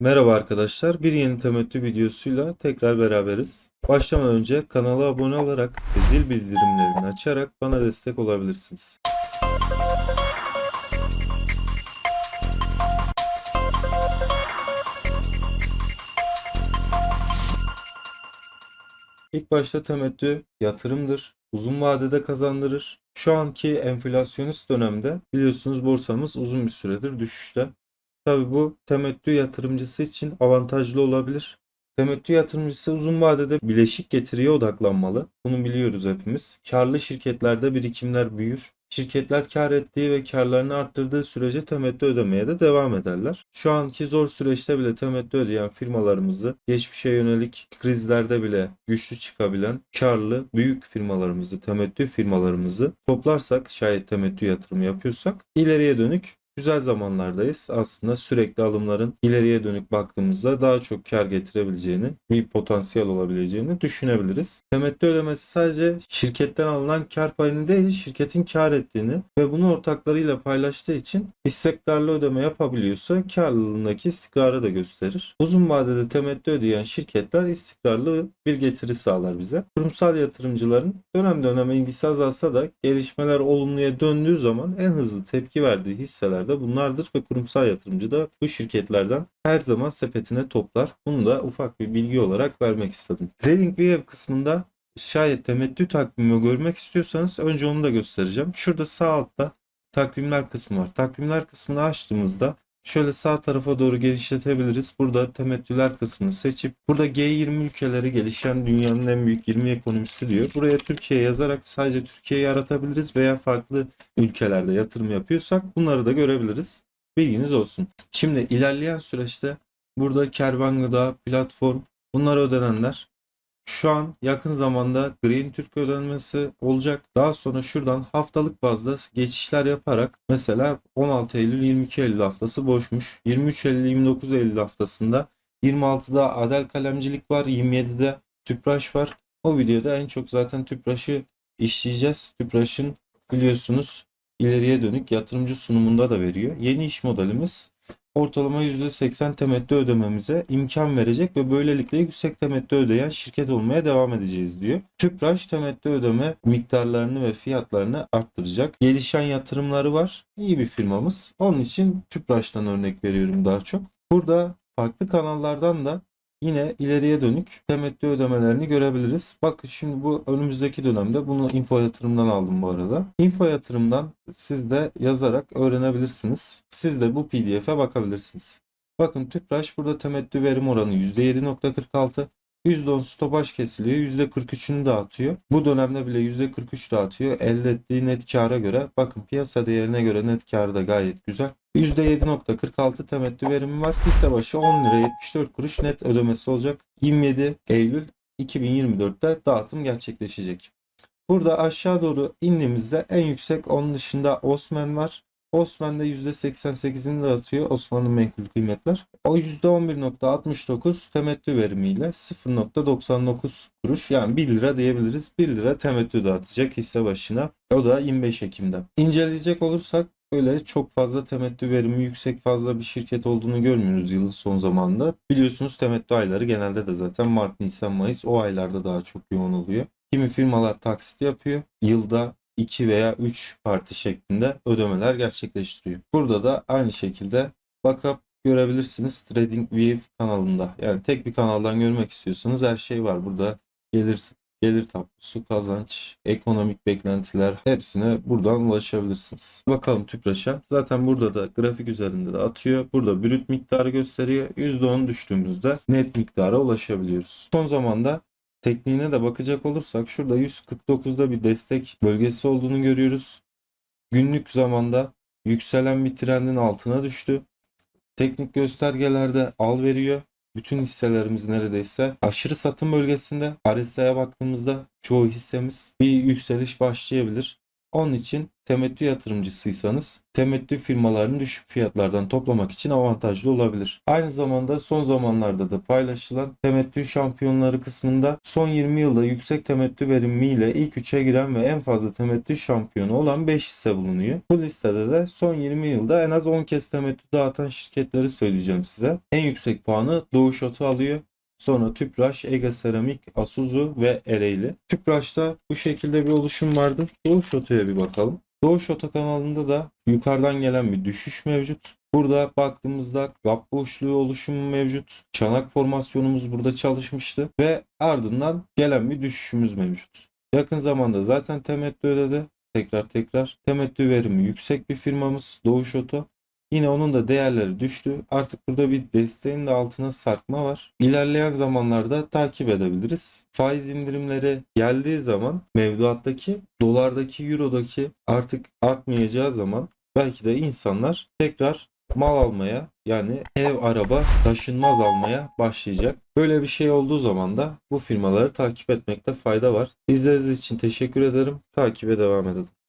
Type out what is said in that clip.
Merhaba arkadaşlar, bir yeni temettü videosuyla tekrar beraberiz. Başlamadan önce kanala abone olarak ve zil bildirimlerini açarak bana destek olabilirsiniz. İlk başta temettü yatırımdır, uzun vadede kazandırır. Şu anki enflasyonist dönemde biliyorsunuz borsamız uzun bir süredir düşüşte. Tabii bu temettü yatırımcısı için avantajlı olabilir. Temettü yatırımcısı uzun vadede bileşik getiriye odaklanmalı. Bunu biliyoruz hepimiz. Karlı şirketlerde birikimler büyür. Şirketler kar ettiği ve karlarını arttırdığı sürece temettü ödemeye de devam ederler. Şu anki zor süreçte bile temettü ödeyen firmalarımızı, geçmişe yönelik krizlerde bile güçlü çıkabilen karlı büyük firmalarımızı, temettü firmalarımızı toplarsak, şayet temettü yatırımı yapıyorsak ileriye dönük güzel zamanlardayız. Aslında sürekli alımların ileriye dönük baktığımızda daha çok kar getirebileceğini, bir potansiyel olabileceğini düşünebiliriz. Temettü ödemesi sadece şirketten alınan kar payını değil, şirketin kar ettiğini ve bunu ortaklarıyla paylaştığı için istikrarlı ödeme yapabiliyorsa karlılığındaki istikrarı da gösterir. Uzun vadede temettü ödeyen şirketler istikrarlı bir getiri sağlar bize. Kurumsal yatırımcıların dönem dönem ilgisi azalsa da gelişmeler olumluya döndüğü zaman en hızlı tepki verdiği hisseler de bunlardır ve kurumsal yatırımcı da bu şirketlerden her zaman sepetine toplar. Bunu da ufak bir bilgi olarak vermek istedim. TradingView kısmında şayet temettü takvimi görmek istiyorsanız önce onu da göstereceğim. Şurada sağ altta takvimler kısmı var. Takvimler kısmını açtığımızda şöyle sağ tarafa doğru genişletebiliriz. Burada temettüler kısmını seçip burada G20 ülkeleri gelişen dünyanın en büyük 20 ekonomisi diyor. Buraya Türkiye yazarak sadece Türkiye'yi aratabiliriz veya farklı ülkelerde yatırım yapıyorsak bunları da görebiliriz. Bilginiz olsun. Şimdi ilerleyen süreçte burada kervan gıda, platform bunlara ödenenler şu an yakın zamanda Green Türk ödenmesi olacak. Daha sonra şuradan haftalık bazda geçişler yaparak mesela 16 Eylül 22 Eylül haftası boşmuş. 23 Eylül 29 Eylül haftasında 26'da Adel Kalemcilik var. 27'de Tüpraş var. O videoda en çok zaten Tüpraş'ı işleyeceğiz. Tüpraş'ın biliyorsunuz ileriye dönük yatırımcı sunumunda da veriyor. Yeni iş modelimiz ortalama %80 temettü ödememize imkan verecek ve böylelikle yüksek temettü ödeyen şirket olmaya devam edeceğiz diyor. Tüpraş temettü ödeme miktarlarını ve fiyatlarını arttıracak. Gelişen yatırımları var. İyi bir firmamız. Onun için Tüpraş'tan örnek veriyorum daha çok. Burada farklı kanallardan da yine ileriye dönük temettü ödemelerini görebiliriz. Bakın şimdi bu önümüzdeki dönemde bunu Info Yatırım'dan aldım bu arada. Info Yatırım'dan siz de yazarak öğrenebilirsiniz. Siz de bu PDF'e bakabilirsiniz. Bakın Tüpraş burada temettü verim oranı %7.46. %10 stopaj kesiliyor. %43'ünü dağıtıyor. Bu dönemde bile %43 dağıtıyor. Elde ettiği net kâra göre bakın piyasa değerine göre net kârı da gayet güzel. %7.46 temettü verimi var. Hisse başı 10 lira 74 kuruş net ödemesi olacak. 27 Eylül 2024'te dağıtım gerçekleşecek. Burada aşağı doğru indiğimizde en yüksek onun dışında Osman var. Osman'da %88'ini dağıtıyor Osmanlı menkul kıymetler. O %11.69 temettü verimiyle 0.99 kuruş yani 1 lira diyebiliriz. 1 lira temettü dağıtacak hisse başına. O da 25 Ekim'de. İnceleyecek olursak öyle çok fazla temettü verimi yüksek fazla bir şirket olduğunu görmüyoruz yılın son zamanında. Biliyorsunuz temettü ayları genelde de zaten Mart, Nisan, Mayıs o aylarda daha çok yoğun oluyor. Kimi firmalar taksit yapıyor. Yılda 2 veya 3 parti şeklinde ödemeler gerçekleştiriyor. Burada da aynı şekilde bakıp görebilirsiniz TradingView kanalında. Yani tek bir kanaldan görmek istiyorsanız her şey var. Burada gelir tablosu, kazanç, ekonomik beklentiler hepsine buradan ulaşabilirsiniz. Bakalım Tüpraş'a. Zaten burada da grafik üzerinde de atıyor. Burada brüt miktarı gösteriyor. %10 düştüğümüzde net miktara ulaşabiliyoruz. Son zamanda tekniğine de bakacak olursak şurada 149'da bir destek bölgesi olduğunu görüyoruz. Günlük zamanda yükselen bir trendin altına düştü. Teknik göstergelerde al veriyor. Bütün hisselerimiz neredeyse aşırı satım bölgesinde. RSI'ye baktığımızda çoğu hissemiz bir yükseliş başlayabilir. Onun için temettü yatırımcısıysanız temettü firmalarını düşük fiyatlardan toplamak için avantajlı olabilir. Aynı zamanda son zamanlarda da paylaşılan temettü şampiyonları kısmında son 20 yılda yüksek temettü verimiyle ilk 3'e giren ve en fazla temettü şampiyonu olan 5 hisse bulunuyor. Bu listede de son 20 yılda en az 10 kez temettü dağıtan şirketleri söyleyeceğim size. En yüksek puanı Doğuş Oto alıyor. Sonra Tüpraş, Ege Seramik, Asuzu ve Ereğli. Tüpraş'ta bu şekilde bir oluşum vardı. Doğuş Oto'ya bir bakalım. Doğuş Oto kanalında da yukarıdan gelen bir düşüş mevcut. Burada baktığımızda gap boşluğu oluşumu mevcut. Çanak formasyonumuz burada çalışmıştı ve ardından gelen bir düşüşümüz mevcut. Yakın zamanda zaten temettü ödedi. Tekrar temettü verimi yüksek bir firmamız Doğuş Oto. Yine onun da değerleri düştü. Artık burada bir desteğin de altına sarkma var. İlerleyen zamanlarda takip edebiliriz. Faiz indirimleri geldiği zaman mevduattaki, dolardaki, eurodaki artık artmayacağı zaman belki de insanlar tekrar mal almaya, yani ev, araba, taşınmaz almaya başlayacak. Böyle bir şey olduğu zaman da bu firmaları takip etmekte fayda var. İzlediğiniz için teşekkür ederim. Takibe devam edelim.